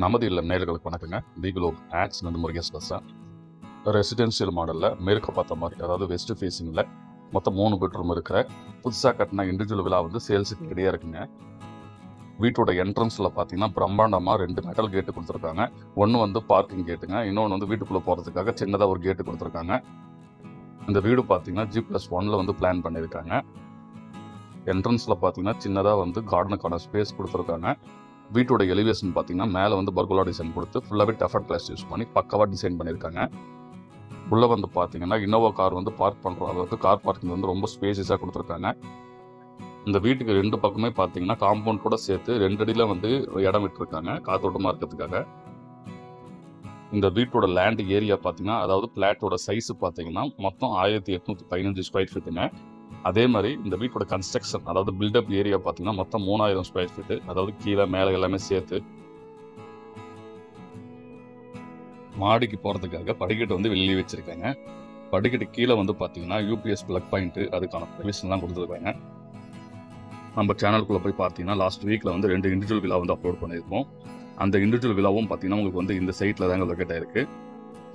நமது இல்லம் நேயர்களுக்கு வணக்கங்க. வீகுலோ ஆட்ஸ் வந்து முருகேஷ் பேசுகிறேன். ரெசிடென்ஷியல் மாடலில் மேற்கு பார்த்த மாதிரி, அதாவது வெஸ்ட் ஃபேஸிங்கில் மொத்தம் 3 பெட்ரூம் இருக்கிற புதுசாக கட்டின இண்டிவிஜுவல் விழா வந்து சேல்ஸுக்கு ரெடியாக இருக்குங்க. வீட்டோட என்ட்ரன்ஸில் பார்த்தீங்கன்னா பிரம்மாண்டமாக 2 மெட்டல் கேட்டு கொடுத்துருக்காங்க. ஒன்று வந்து பார்க்கிங் கேட்டுங்க, இன்னொன்று வந்து வீட்டுக்குள்ளே போகிறதுக்காக சின்னதாக ஒரு கேட்டு கொடுத்துருக்காங்க. இந்த வீடு பார்த்தீங்கன்னா G+1 வந்து பிளான் பண்ணியிருக்காங்க. என்ட்ரன்ஸில் பார்த்தீங்கன்னா சின்னதாக வந்து கார்டனுக்கான ஸ்பேஸ் கொடுத்துருக்காங்க. வீட்டோட எலிவேஷன் பார்த்தீங்கன்னா மேலே வந்து பர்குலா டிசைன் கொடுத்து ஃபுல்லாகவே டஃபட் கிளாஸ் யூஸ் பண்ணி பக்காவாக டிசைன் பண்ணியிருக்காங்க. உள்ளே வந்து பார்த்தீங்கன்னா இன்னோவா கார் வந்து பார்க் பண்ணுற அளவுக்கு கார் பார்க்கிங் வந்து ரொம்ப ஸ்பேசியஸாக கொடுத்துருக்காங்க. இந்த வீட்டுக்கு 2 பக்கமே பார்த்தீங்கன்னா காம்பவுண்ட் கூட சேர்த்து 2 அடியில் வந்து இடம் விட்டுருக்காங்க காத்தோட்டமாக இருக்கிறதுக்காக. இந்த வீட்டோட லேண்ட் ஏரியா பார்த்தீங்கன்னா, அதாவது பிளாட்டோட சைஸு பார்த்தீங்கன்னா மொத்தம் 1815 ஸ்கொயர் ஃபீட்டுங்க. அதே மாதிரி இந்த வீட்டோட கன்ஸ்ட்ரக்ஷன், அதாவது பில்டப் ஏரியா பார்த்தீங்கன்னா மொத்தம் 3000 ஸ்கொயர் ஃபீட்டு, அதாவது கீழே மேலே எல்லாமே சேர்த்து. மாடிக்கு போகிறதுக்காக படிக்கட்டு வந்து வெளியே வச்சுருக்காங்க. படிக்கட்டு கீழே வந்து பார்த்தீங்கன்னா யூபிஎஸ் ப்ளக் பாயிண்ட்டு, அதுக்கான ப்ரொவிஷன்லாம் கொடுத்துருக்காங்க. நம்ம சேனலுக்குள்ளே போய் பார்த்தீங்கன்னா லாஸ்ட் வீக்கில் வந்து 2 இண்டிவிஜுவல் விழா வந்து அப்லோட் பண்ணியிருக்கோம். அந்த இண்டிவிஜுவல் விழாவும் பார்த்தீங்கன்னா உங்களுக்கு வந்து இந்த சைட்டில் தாங்க லொக்கேட் ஆயிருக்கு.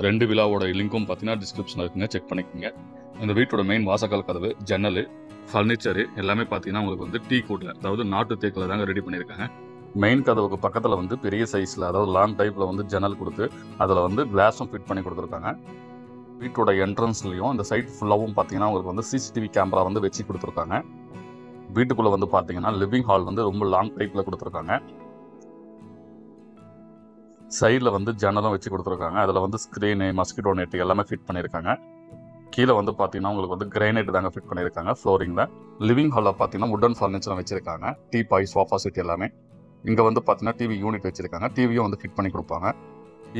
2 விழாவோட லிங்க்கும் பார்த்தீங்கன்னா டிஸ்கிரிப்ஷனில் இருக்குங்க, செக் பண்ணிக்கோங்க. இந்த வீட்டோட மெயின் வாசக்கால் கதவு, ஜன்னல், ஃபர்னிச்சரு எல்லாமே பார்த்தீங்கன்னா உங்களுக்கு வந்து டீ கூட்டில், அதாவது நாட்டு தேக்கில் தாங்க ரெடி பண்ணியிருக்காங்க. மெயின் கதவுக்கு பக்கத்தில் வந்து பெரிய சைஸில், அதாவது லாங் டைப்பில் வந்து ஜன்னல் கொடுத்து அதில் வந்து கிளாஸும் ஃபிட் பண்ணி கொடுத்துருக்காங்க. வீட்டோட என்ட்ரன்ஸ்லையும் அந்த சைட் ஃபுல்லாகவும் பார்த்தீங்கன்னா உங்களுக்கு வந்து CCTV கேமரா வந்து வச்சு கொடுத்துருக்காங்க. வீட்டுக்குள்ளே வந்து பார்த்தீங்கன்னா லிவிங் ஹால் வந்து ரொம்ப லாங் டைப்பில் கொடுத்துருக்காங்க. சைடில் வந்து ஜன்னலும் வச்சு கொடுத்துருக்காங்க. அதில் வந்து ஸ்க்ரீனு, மஸ்கிட்டோ நெட் எல்லாமே ஃபிட் பண்ணியிருக்காங்க. கீழே வந்து பார்த்தீங்கன்னா உங்களுக்கு வந்து கிரைனைட் தாங்க ஃபிட் பண்ணியிருக்காங்க ஃப்ளோரிங்கில். லிவிங் ஹாலில் பார்த்தீங்கன்னா உடன் ஃபர்னிச்சரும் வச்சுருக்காங்க. டீபாய், சோஃபா செட் எல்லாமே. இங்கே வந்து பார்த்தீங்கன்னா டிவி யூனிட் வச்சுருக்காங்க. டிவியும் வந்து ஃபிட் பண்ணி கொடுப்பாங்க.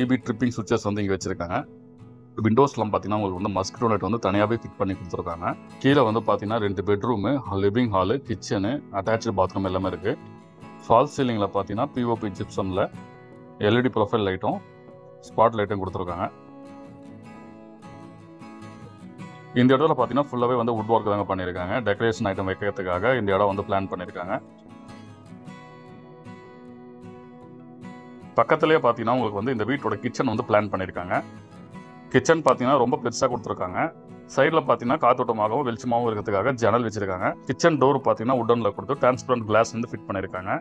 EB ட்ரிப்பிங் சுவிச்சஸ் வந்து இங்கே வச்சுருக்காங்க. விண்டோஸ்லாம் பார்த்தீங்கன்னா உங்களுக்கு வந்து மஸ்கிட்டோ நெட் வந்து தனியாகவே ஃபிட் பண்ணி கொடுத்துருக்காங்க. கீழே வந்து பார்த்தீங்கன்னா 2 bedroom, living hall, kitchen, attach bathroom எல்லாமே இருக்குது. ஃபால் சீலிங்கில் பார்த்தீங்கன்னா POP ஜிப்சமில் LED ப்ரொஃபைல் லைட்டும் ஸ்பாட் லைட்டும் கொடுத்துருக்காங்க. இந்த இடத்துல பார்த்தீங்கன்னா ஃபுல்லாகவே வந்து வுட் ஒர்க் தாங்க பண்ணியிருக்காங்க. டெக்கரேஷன் ஐட்டம் வைக்கிறதுக்காக இந்த இடம் வந்து பிளான் பண்ணியிருக்காங்க. பக்கத்துலேயே பார்த்தீங்கன்னா உங்களுக்கு வந்து இந்த வீட்டோட கிச்சன் வந்து பிளான் பண்ணியிருக்காங்க. கிச்சன் பார்த்தீங்கன்னா ரொம்ப பெருசாக கொடுத்துருக்காங்க. சைடில் பார்த்தீங்கன்னா காத்தோட்டமாகவும் வெளிச்சமாகவும் இருக்கிறதுக்காக ஜன்னல் வச்சுருக்காங்க. கிச்சன் டோர் பார்த்தீங்கன்னா உட்டனில் கொடுத்து டிரான்ஸ்பரண்ட் கிளாஸ் வந்து ஃபிட் பண்ணியிருக்காங்க.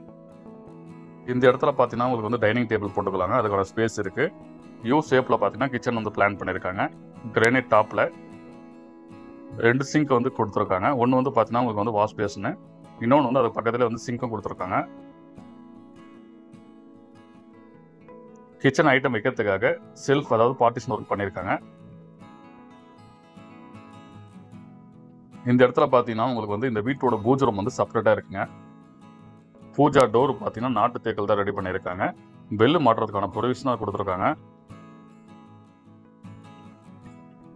இந்த இடத்துல பார்த்தீங்கன்னா உங்களுக்கு வந்து டைனிங் டேபிள் போட்டுக்கலாங்க, அதுக்கான ஸ்பேஸ் இருக்குது. யூ ஷேப்பில் பார்த்தீங்கன்னா கிச்சன் வந்து பிளான் பண்ணியிருக்காங்க. கிரானைட் டாப்பில் 2 சிங்க் வந்து கொடுத்துருக்காங்க. ஒன்று வந்து பார்த்தீங்கன்னா உங்களுக்கு வந்து வாஷ் பேஷனு, இன்னொன்று வந்து அது பக்கத்தில் வந்து சிங்க்கும் கொடுத்துருக்காங்க. கிச்சன் ஐட்டம் வைக்கிறதுக்காக செல்ஃப், அதாவது பார்ட்டிஷன் ஒர்க் பண்ணியிருக்காங்க. இந்த இடத்துல பார்த்தீங்கன்னா உங்களுக்கு வந்து இந்த வீட்டோட பூஜை ரூம் வந்து செப்பரேட்டாக இருக்குங்க. பூஜா டோர் பார்த்தீங்கன்னா நாட்டு தேக்கல் தான் ரெடி பண்ணியிருக்காங்க. பெல்லு மாட்டுறதுக்கான ப்ரொவிஷனாக கொடுத்துருக்காங்க.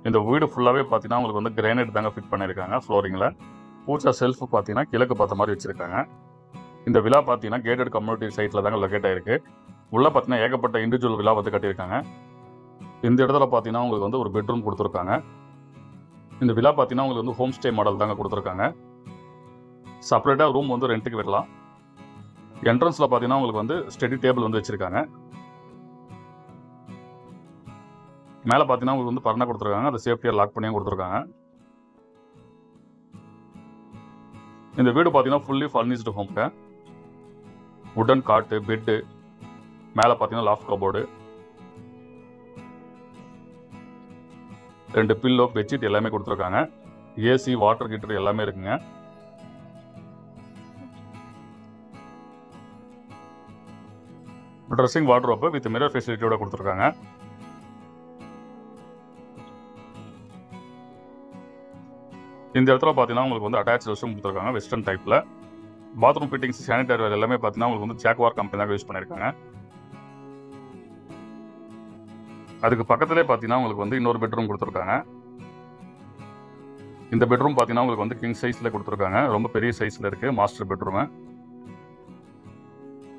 இந்த வீடு ஃபுல்லாகவே பார்த்தீங்கன்னா உங்களுக்கு வந்து கிரானைட் தாங்க ஃபிட் பண்ணியிருக்காங்க ஃப்ளோரிங்கில். பூஜா செல்ஃபு பார்த்தீங்கன்னா கிழக்கு பார்த்த மாதிரி வச்சுருக்காங்க. இந்த விழா பார்த்தீங்கன்னா கேட்டட் கம்யூனிட்டி சைட்டில் தாங்க லொக்கேட் ஆகிருக்கு. உள்ளே பார்த்தீங்கன்னா ஏகப்பட்ட இண்டிவிஜுவல் விழா வந்து கட்டியிருக்காங்க. இந்த இடத்துல பார்த்தீங்கன்னா உங்களுக்கு வந்து ஒரு பெட்ரூம் கொடுத்துருக்காங்க. இந்த விழா பார்த்தீங்கன்னா உங்களுக்கு வந்து ஹோம் ஸ்டே மாடல் தாங்க கொடுத்துருக்காங்க. செப்பரேட்டாக ரூம் வந்து ரெண்ட்டுக்கு விடலாம். என்ட்ரன்ஸில் பார்த்தீங்கன்னா உங்களுக்கு வந்து ஸ்டடி டேபிள் வந்து வச்சுருக்காங்க. மேலே பார்த்தீங்கன்னா உங்களுக்கு வந்து பரணை கொடுத்துருக்காங்க, அதை சேஃப்டியாக லாக் பண்ணியும் கொடுத்துருக்காங்க. இந்த வீடு பார்த்தீங்கன்னா ஃபுல்லி ஃபர்னிஷ்டு ஹோம்ங்க. உடன் காட்டு, பெட்டு, மேலே பார்த்தீங்கன்னா லாஃப்ட் கபோர்டு, 2 பில்லோ, பெட்ஷீட் எல்லாமே கொடுத்துருக்காங்க. AC, வாட்டர் ஹீட்டர் எல்லாமே இருக்குங்க. ட்ரெஸ்ஸிங் வார்ட்ரோப் வித் மிரர் ஃபெசிலிட்டியோட கொடுத்துருக்காங்க. இந்த இடத்துல பார்த்தீங்கன்னா உங்களுக்கு வந்து அட்டாச் ரெஸ்ட்ரூம் கொடுத்துருக்காங்க வெஸ்டர்ன் டைப்பில். பாத்ரூம் ஃபிட்டிங்ஸ், சானிடரி எல்லாமே பார்த்தீங்கன்னா உங்களுக்கு வந்து ஜாக்வார் கம்பெனி தான் யூஸ் பண்ணியிருக்காங்க. அதுக்கு பக்கத்துலேயே பார்த்தீங்கன்னா உங்களுக்கு வந்து இன்னொரு பெட்ரூம் கொடுத்துருக்காங்க. இந்த பெட்ரூம் பார்த்தீங்கன்னா உங்களுக்கு வந்து கிங் சைஸில் கொடுத்துருக்காங்க. ரொம்ப பெரிய சைஸில் இருக்குது மாஸ்டர் பெட்ரூமு.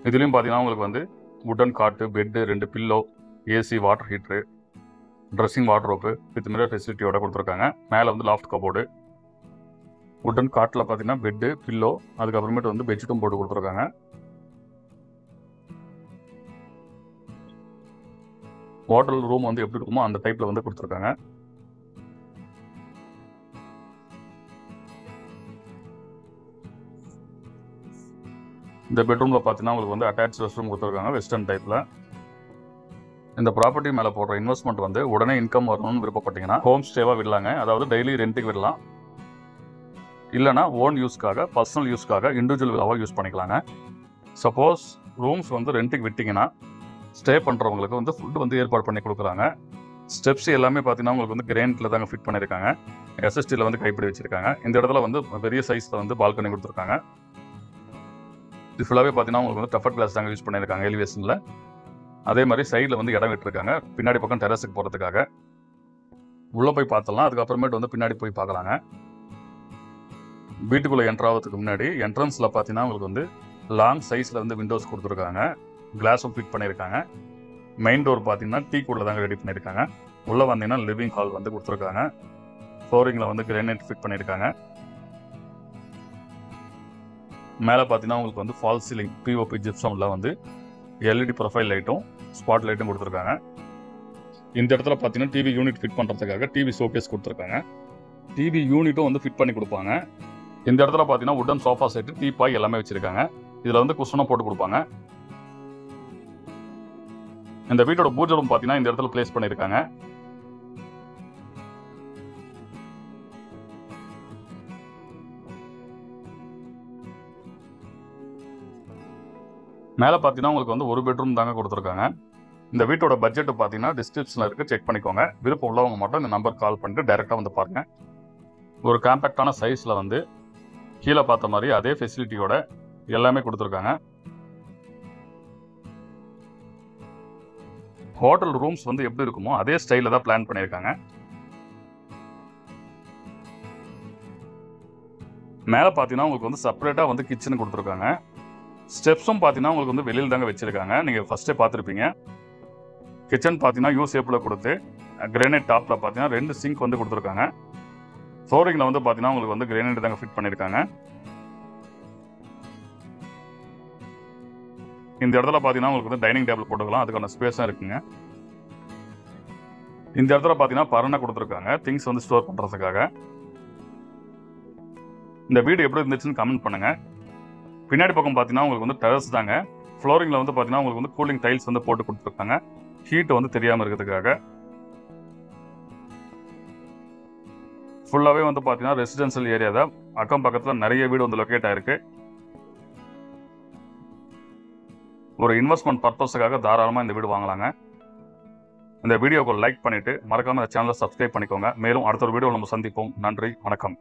இதுலேயும் பார்த்தீங்கன்னா உங்களுக்கு வந்து உடன் cot, bed, 2 pillow, AC, water heater, dressing wardrobe with mirror ஃபெசிலிட்டியோட கொடுத்துருக்காங்க. மேலே வந்து லாஃப்ட் கபோர்டு, உடன் காட்டில் பார்த்தீங்கன்னா பெட்டு, பில்லோ, அதுக்கப்புறமேட்டு வந்து பெட்ஷீட்டும் போட்டு கொடுத்துருக்காங்க. ஹோட்டல் ரூம் வந்து எப்படி இருக்குமோ அந்த டைப்ல வந்து கொடுத்துருக்காங்க. இந்த பெட்ரூம்ல பார்த்தீங்கன்னா உங்களுக்கு வந்து அட்டாச் ரெஸ்ட் ரூம் கொடுத்துருக்காங்க வெஸ்டர்ன் டைப்ல. இந்த ப்ராப்பர்ட்டி மேலே போடுற இன்வெஸ்ட்மெண்ட் வந்து உடனே இன்கம் வரணும்னு விருப்பப்பட்டீங்கன்னா ஹோம் ஸ்டேவாக விடலாங்க. அதாவது டெய்லி ரெண்ட்டுக்கு விடலாம், இல்லைனா ஓன் யூஸ்க்காக, பர்சனல் யூஸ்க்காக, இண்டிவிஜுவல் விலாவாக யூஸ் பண்ணிக்கலாங்க. சப்போஸ் ரூம்ஸ் வந்து ரெண்ட்டுக்கு விட்டிங்கன்னா ஸ்டே பண்ணுறவங்களுக்கு வந்து ஃபுட்டு வந்து ஏற்பாடு பண்ணி கொடுக்குறாங்க. ஸ்டெப்ஸ் எல்லாமே பார்த்தீங்கன்னா உங்களுக்கு வந்து கிரானைட்டில் தாங்க ஃபிட் பண்ணியிருக்காங்க. எஸ்எஸ்டியில் வந்து கைப்பிடி வச்சிருக்காங்க. இந்த இடத்துல வந்து பெரிய சைஸில் வந்து பால்கனி கொடுத்துருக்காங்க. இது ஃபுல்லாகவே பார்த்தீங்கன்னா உங்களுக்கு வந்து டஃபர் கிளாஸ் தாங்க யூஸ் பண்ணியிருக்காங்க எலிவேஷனில். அதே மாதிரி சைடில் வந்து இடம் விட்டுருக்காங்க பின்னாடி பக்கம் டெரஸுக்கு போகிறதுக்காக. உள்ளே போய் பார்த்துடலாம், அதுக்கப்புறமேட்டு வந்து பின்னாடி போய் பார்க்கலாங்க. வீட்டுக்குள்ளே என்ட்ராகிறதுக்கு முன்னாடி என்ட்ரன்ஸில் பார்த்தீங்கன்னா உங்களுக்கு வந்து லாங் சைஸில் வந்து விண்டோஸ் கொடுத்துருக்காங்க, கிளாஸும் ஃபிட் பண்ணியிருக்காங்க. மெயின் டோர் பார்த்தீங்கன்னா டீக்குள்ள தாங்க ரெடி பண்ணியிருக்காங்க. உள்ளே வந்தீங்கன்னா லிவிங் ஹால் வந்து கொடுத்துருக்காங்க. ஃப்ளோரிங்கில் வந்து கிரானைட் ஃபிட் பண்ணியிருக்காங்க. மேலே பார்த்தீங்கன்னா உங்களுக்கு வந்து ஃபால் சீலிங் பிஓபி ஜிப்சமில் வந்து எல்இடி ப்ரொஃபைல் லைட்டும் ஸ்பாட் லைட்டும் கொடுத்துருக்காங்க. இந்த இடத்துல பார்த்தீங்கன்னா டிவி யூனிட் ஃபிட் பண்ணுறதுக்காக டிவி ஷோகேஸ் கொடுத்துருக்காங்க. டிவி யூனிட்டும் வந்து ஃபிட் பண்ணி கொடுப்பாங்க. இந்த இடத்துல பார்த்தீங்கன்னா உடன் சோஃபா செட்டு, டீபாய் எல்லாமே வச்சுருக்காங்க. இதில் வந்து குஷனும் போட்டு கொடுப்பாங்க. இந்த வீட்டோட பூஜை ரூம் பார்த்தீங்கன்னா இந்த இடத்துல பிளேஸ் பண்ணியிருக்காங்க. மேலே பார்த்தீங்கன்னா உங்களுக்கு வந்து ஒரு பெட்ரூம் தாங்க கொடுத்துருக்காங்க. இந்த வீட்டோட பட்ஜெட் பார்த்தீங்கன்னா டிஸ்கிரிப்ஷனில் இருக்குது, செக் பண்ணிக்கோங்க. விருப்பம் உள்ளவங்க மட்டும் இந்த நம்பர் கால் பண்ணிட்டு டைரெக்டாக வந்து பாருங்கள். ஒரு காம்பேக்டான சைஸில் வந்து கீழே பார்த்த மாதிரி அதே ஃபெசிலிட்டியோட எல்லாமே கொடுத்துருக்காங்க. ஹோட்டல் ரூம்ஸ் வந்து எப்படி இருக்குமோ அதே ஸ்டைலில் தான் பிளான் பண்ணியிருக்காங்க. மேலே பார்த்தீங்கன்னா உங்களுக்கு வந்து செப்பரேட்டாக வந்து கிச்சன் கொடுத்துருக்காங்க. ஸ்டெப்ஸும் பார்த்தீங்கன்னா உங்களுக்கு வந்து வெளியில் தாங்க வச்சுருக்காங்க. நீங்கள் ஃபஸ்ட்டே பார்த்துருப்பீங்க. கிச்சன் பார்த்தீங்கன்னா யூ ஷேப்பில் கொடுத்து கிரானைட் டாப்பில் பார்த்தீங்கன்னா 2 சிங்க் வந்து கொடுத்துருக்காங்க. ஃப்ளோரிங்கில் வந்து பார்த்தீங்கன்னா உங்களுக்கு வந்து கிரானைட் தாங்க ஃபிட் பண்ணியிருக்காங்க. இந்த இடத்துல பார்த்தீங்கன்னா உங்களுக்கு வந்து டைனிங் டேபிள் போட்டுக்கலாம், அதுக்கான ஸ்பேஸும் இருக்குங்க. இந்த இடத்துல பார்த்தீங்கன்னா பரணை கொடுத்துருக்காங்க திங்ஸ் வந்து ஸ்டோர் பண்ணுறதுக்காக. இந்த வீடு எப்படி இருந்துச்சுன்னு கமெண்ட் பண்ணுங்கள். பின்னாடி பக்கம் பார்த்தீங்கன்னா உங்களுக்கு வந்து டெரஸ் தாங்க. ஃப்ளோரிங்கில் வந்து பார்த்தீங்கன்னா உங்களுக்கு வந்து கூலிங் டைல்ஸ் வந்து போட்டு கொடுத்துருக்காங்க, ஹீட் வந்து தெரியாமல் இருக்கிறதுக்காக. ஃபுல்லாகவே வந்து பார்த்தீங்கன்னா ரெசிடென்ஷியல் ஏரியா தான். அக்கம் பக்கத்தில் நிறைய வீடு வந்து லொக்கேட் ஆயிருக்கு. ஒரு இன்வெஸ்ட்மெண்ட் பர்பஸுக்காக தாராளமாக இந்த வீடு வாங்கலாங்க. இந்த வீடியோக்கு லைக் பண்ணிவிட்டு மறக்காமல் இந்த சேனலை சப்ஸ்கிரைப் பண்ணிக்கோங்க. மேலும் அடுத்த ஒரு வீடியோவில் நம்ம சந்திப்போம். நன்றி, வணக்கம்.